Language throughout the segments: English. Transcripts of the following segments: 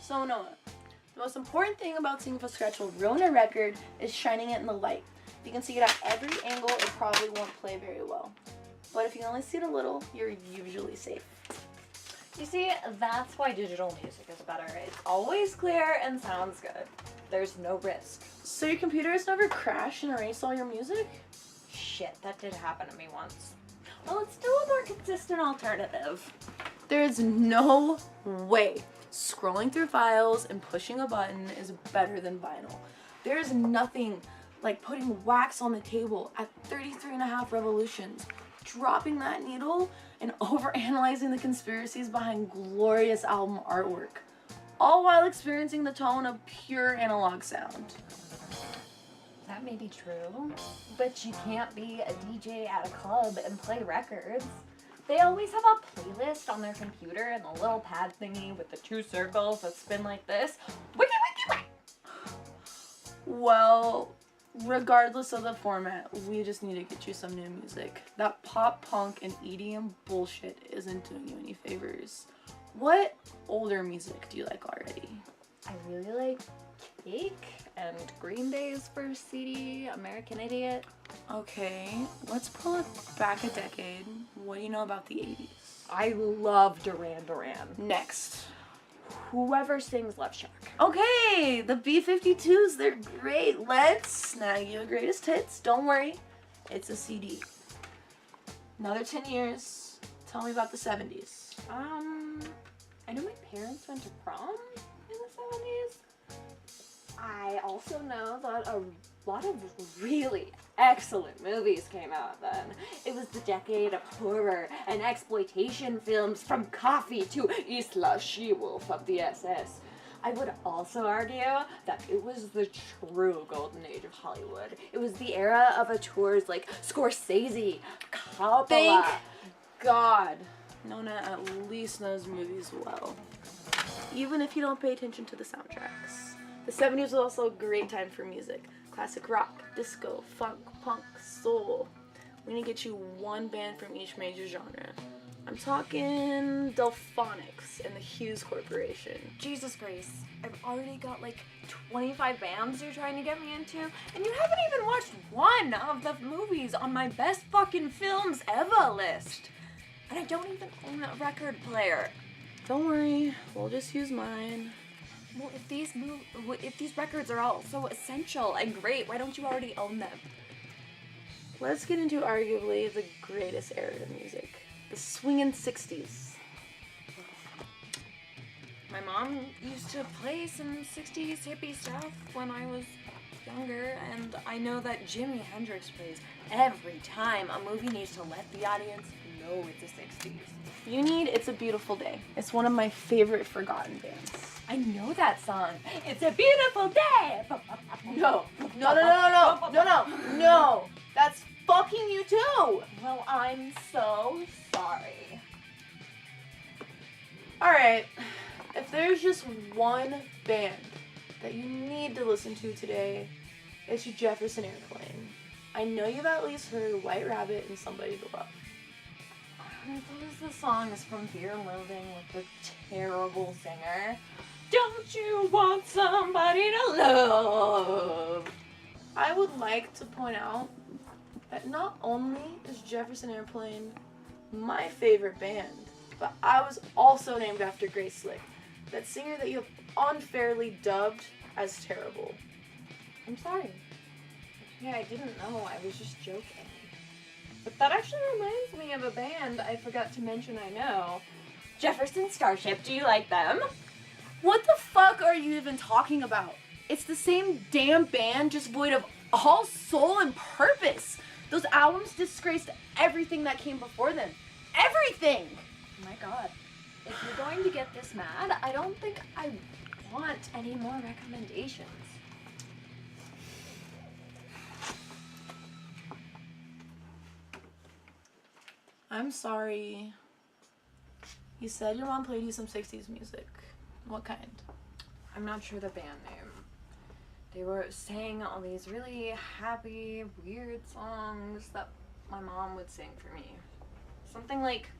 So Noah, the most important thing about seeing if a scratch will ruin a record is shining it in the light. If you can see it at every angle, it probably won't play very well. But if you can only see it a little, you're usually safe. You see, that's why digital music is better. It's always clear and sounds good. There's no risk. So your computer has never crashed and erased all your music? Shit, that did happen to me once. Well, it's still a more consistent alternative. There is no way scrolling through files and pushing a button is better than vinyl. There is nothing like putting wax on the table at 33.5 revolutions, dropping that needle, and overanalyzing the conspiracies behind glorious album artwork, all while experiencing the tone of pure analog sound. That may be true, but you can't be a DJ at a club and play records. They always have a playlist on their computer and the little pad thingy with the 2 circles that spin like this. Wiki wiki wiki! Well, regardless of the format, we just need to get you some new music. That pop punk and EDM bullshit isn't doing you any favors. What older music do you like already? I really like Cake and Green Day's first CD, American Idiot. Okay, let's pull it back a decade. What do you know about the 80s? I love Duran Duran. Next. Whoever sings Love Shack. Okay, the B-52s, they're great. Let's snag you a greatest hits. Don't worry, it's a CD. Another 10 years. Tell me about the 70s. I know my parents went to prom in the 70s. I also know that a lot of really excellent movies came out then. It was the decade of horror and exploitation films, from Coffee to Isla She-Wolf of the SS. I would also argue that it was the true golden age of Hollywood. It was the era of auteurs like Scorsese, Coppola. Thank God Nona at least knows movies well, even if you don't pay attention to the soundtracks. The 70s was also a great time for music. Classic rock, disco, funk, punk, soul. We need to get you one band from each major genre. I'm talking Delphonics and the Hughes Corporation. Jesus Grace, I've already got like 25 bands you're trying to get me into, and you haven't even watched one of the movies on my best fucking films ever list. And I don't even own a record player. Don't worry, we'll just use mine. Well, if these records are all so essential and great, why don't you already own them? Let's get into arguably the greatest era of music, the swingin' 60s. My mom used to play some 60s hippie stuff when I was younger, and I know that Jimi Hendrix plays every time a movie needs to let the audience know it's the 60s. You need It's a Beautiful Day. It's one of my favorite forgotten bands. I know that song. It's a beautiful day. No. That's fucking you too. Well, I'm so sorry. Alright, if there's just one band that you need to listen to today, it's Jefferson Airplane. I know you've at least heard White Rabbit and Somebody to Love. I suppose the song is from Fear and Loathing with the terrible singer. Don't you want somebody to love? I would like to point out that not only is Jefferson Airplane my favorite band, but I was also named after Grace Slick, that singer that you have unfairly dubbed as terrible. I'm sorry. Yeah, I didn't know. I was just joking. But that actually reminds me of a band I forgot to mention I know. Jefferson Starship. Do you like them? What the fuck are you even talking about? It's the same damn band, just void of all soul and purpose. Those albums disgraced everything that came before them. Everything! Oh my god. If you're going to get this mad, I don't think I want any more recommendations. I'm sorry. You said your mom played you some 60s music. What kind? I'm not sure the band name. They were saying all these really happy, weird songs that my mom would sing for me. Something like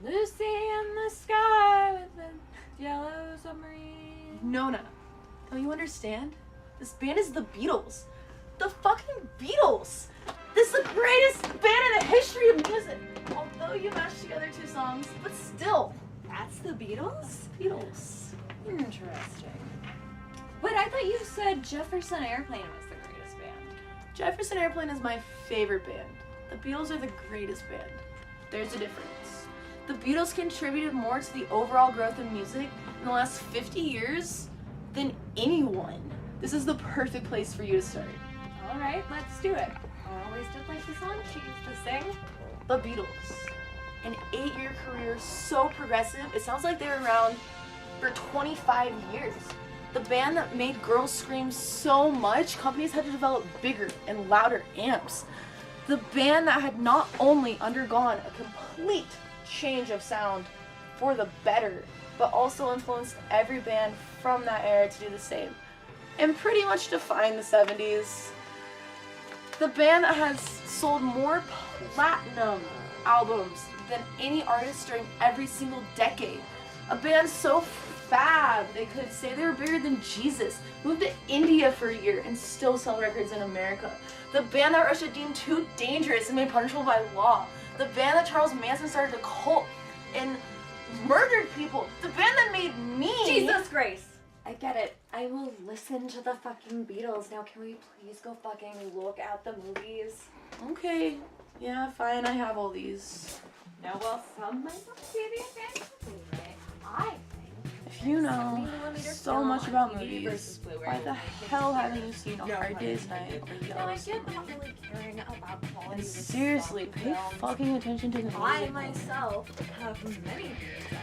Lucy in the sky with the yellow submarine. Nona, don't you understand? This band is the Beatles. The fucking Beatles! This is the greatest band in the history of music! Although you mashed together 2 songs, but still. That's the Beatles? Beatles. Interesting. But I thought you said Jefferson Airplane was the greatest band. Jefferson Airplane is my favorite band. The Beatles are the greatest band. There's a difference. The Beatles contributed more to the overall growth of music in the last 50 years than anyone. This is the perfect place for you to start. Alright, let's do it. I always did like the song she used to sing. The Beatles. An 8-year career so progressive, it sounds like they were around for 25 years. The band that made girls scream so much, companies had to develop bigger and louder amps. The band that had not only undergone a complete change of sound for the better, but also influenced every band from that era to do the same, and pretty much defined the 70s. The band that has sold more platinum albums than any artist during every single decade. A band so fab they could say they were bigger than Jesus, moved to India for a year and still sell records in America. The band that Russia deemed too dangerous and made punishable by law. The band that Charles Manson started a cult and murdered people. The band that made me... Jesus Grace! I get it. I will listen to the fucking Beatles. Now can we please go fucking look at the movies? Okay, yeah, fine, I have all these. No, well, some might not be the advantage anyway. I think. If you know 70mm so film much on about DVD movies, versus Blu-ray why the hell haven't you seen A Hard Day's Night or Now, I Yellowstone? get not really caring about quality And of seriously, fucking pay films. fucking attention to the music. I myself have many viewers